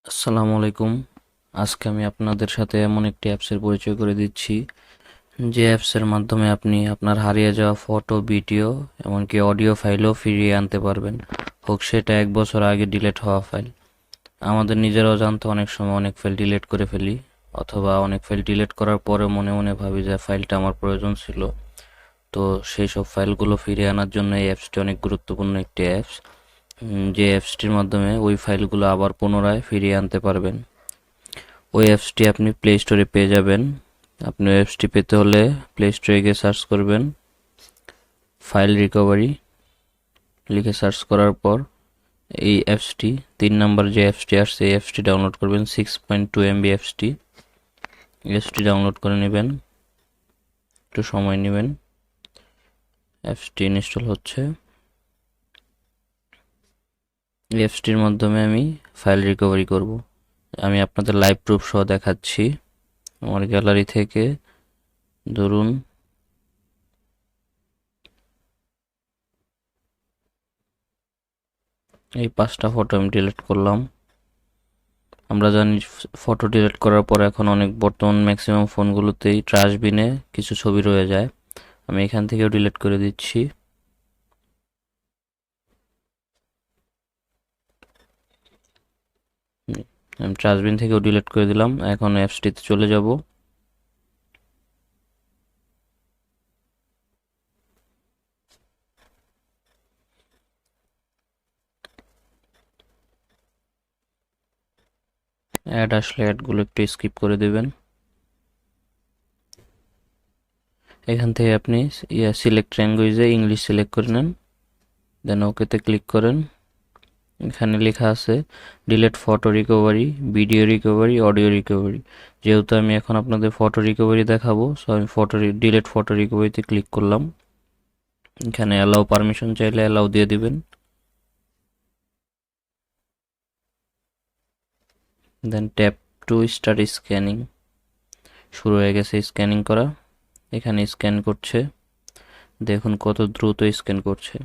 আসসালামু আলাইকুম। আজকে আমি আপনাদের সাথে এমন একটি অ্যাপসের পরিচয় করে দিচ্ছি, যে অ্যাপসের মাধ্যমে আপনি আপনার হারিয়ে যাওয়া ফটো, ভিডিও, এমনকি অডিও ফাইলও ফিরিয়ে আনতে পারবেন, হোক সেটা 1 বছর আগে ডিলিট হওয়া ফাইল। আমাদের নিজেরাও জানতে অনেক সময় অনেক ফাইল ডিলিট করে ফেলি, অথবা অনেক ফাইল ডিলিট করার পরে মনে মনে ভাবি যে ফাইলটা আমার প্রয়োজন ছিল। তো সেই সব ফাইলগুলো ফিরিয়ে আনার জন্য এই অ্যাপসটি অনেক গুরুত্বপূর্ণ একটি অ্যাপস, যে অ্যাপসটির মাধ্যমে ওই ফাইলগুলো আবার পুনরায় ফিরিয়ে আনতে পারবেন। ওই অ্যাপসটি আপনি প্লে স্টোরে পেয়ে যাবেন। আপনি ওই অ্যাপসটি পেতে হলে প্লে স্টোরে গিয়ে সার্চ করবেন ফাইল রিকভারি, লিখে সার্চ করার পর এই অ্যাপসটি 3 নম্বর যে অ্যাপসটি আসছে এই অ্যাপসটি ডাউনলোড করবেন। 6.2 MB অ্যাপসটি ডাউনলোড করে নেবেন, একটু সময় নেবেন। অ্যাপসটি ইনস্টল হচ্ছে। এই অ্যাপসটির মাধ্যমে আমি ফাইল রিকভারি করব। আমি আপনাদের লাইভ প্রুফ সহ দেখাচ্ছি। আমার গ্যালারি থেকে ধরুন এই 5টা ফটো আমি ডিলিট করলাম। আমরা জানি ফটো ডিলিট করার পর এখন অনেক বর্তমান ম্যাক্সিমাম ফোনগুলোতেই ট্রাশ বিনে কিছু ছবি রয়ে যায়। আমি এখান থেকেও ডিলিট করে দিচ্ছি। আমি ট্রাশ বিন থেকেও ডিলিট করে দিলাম। এখন অ্যাপসটিতে চলে যাব। অ্যাড আসলে অ্যাডগুলো একটু স্কিপ করে দেবেন। এখান থেকে আপনি সিলেক্ট ল্যাঙ্গুয়েজে ইংলিশ সিলেক্ট করে নেন, দেন ওকেতে ক্লিক করেন। এখানে লেখা আছে delete photo recovery, video recovery, audio recovery. যেহেতু আমি এখন আপনাদের ফটো রিকভারি দেখাবো, সো আমি ডিলেট ফটো রিকভারিতে ক্লিক করলাম। এখানে অ্যালাউ পারমিশন চাইলে অ্যালাউ দিয়ে দিবেন। দেন ট্যাপ টু স্টার্ট স্ক্যানিং। শুরু হয়ে গেছে স্ক্যানিং করা। এখানে স্ক্যান করছে, দেখুন কত দ্রুত স্ক্যান করছে।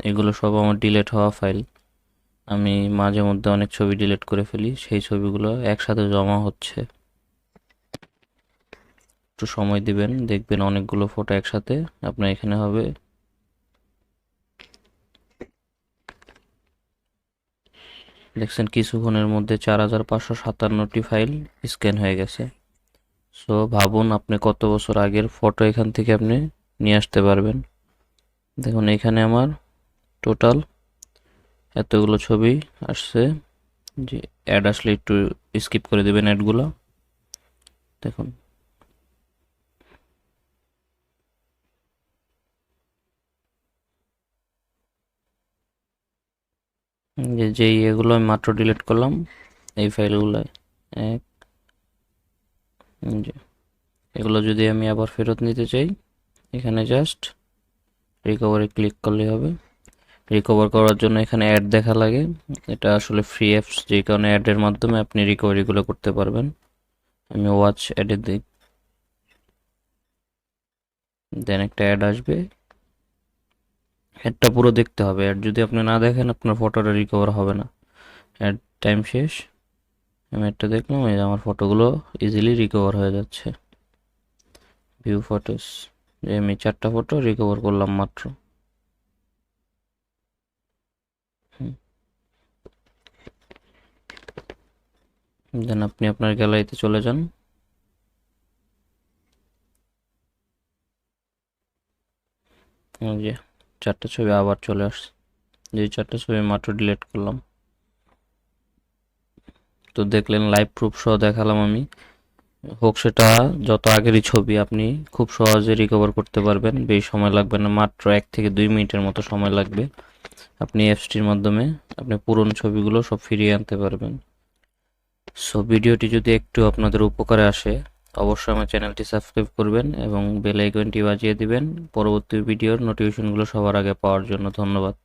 এগুলো সব আমার ডিলেট হওয়া ফাইল। আমি মাঝে মধ্যে অনেক ছবি ডিলিট করে ফেলি, সেই ছবিগুলো একসাথে জমা হচ্ছে। একটু সময় দিবেন, দেখবেন অনেকগুলো ফটো একসাথে আপনার এখানে হবে। দেখছেন কিছুক্ষণের মধ্যে 4557টি ফাইল স্ক্যান হয়ে গেছে। সো ভাবুন আপনি কত বছর আগের ফটো এখান থেকে আপনি নিয়ে আসতে পারবেন। দেখুন এখানে আমার টোটাল এতগুলো ছবি আসছে। যে অ্যাড আসলে একটু স্কিপ করে দেবেন অ্যাডগুলো। দেখুন যেই এগুলো আমি মাত্র ডিলিট করলাম, এই ফাইলগুলো এক এগুলো যদি আমি আবার ফেরত নিতে চাই, এখানে জাস্ট রিকভারে ক্লিক করলে হবে। রিকভার করার জন্য এখানে অ্যাড দেখা লাগে, এটা আসলে ফ্রি অ্যাপস, যে কারণে অ্যাডের মাধ্যমে আপনি রিকভারিগুলো করতে পারবেন। আমি ওয়াচ অ্যাডে দিই, দেন একটা অ্যাড আসবে। অ্যাডটা পুরো দেখতে হবে, অ্যাড যদি আপনি না দেখেন আপনার ফটোটা রিকভার হবে না। অ্যাড টাইম শেষ। আমি একটা দেখলাম, এই আমার ফটোগুলো ইজিলি রিকভার হয়ে যাচ্ছে। ভিউ ফটোস, আমি 4টা ফটো রিকভার করলাম মাত্র। দেন আপনি আপনার গ্যালারিতে চলে যান। যে 4টা ছবি আবার চলে আসছে, যে 4টা ছবি মাত্র ডিলিট করলাম। তো দেখলেন লাইভ প্রুফ সহ দেখালাম আমি। হোক সেটা যত আগেরই ছবি, আপনি খুব সহজে রিকভার করতে পারবেন। বেশি সময় লাগবে না, মাত্র 1 থেকে 2 মিনিটের মতো সময় লাগবে। আপনি অ্যাপসটির মাধ্যমে আপনি পুরনো ছবিগুলো সব ফিরিয়ে আনতে পারবেন। সো ভিডিওটি যদি একটু আপনাদের উপকারে আসে, অবশ্যই আমার চ্যানেলটি সাবস্ক্রাইব করবেন এবং বেল আইকনটি বাজিয়ে দিবেন পরবর্তী ভিডিওর নোটিফিকেশনগুলো সবার আগে পাওয়ার জন্য। ধন্যবাদ।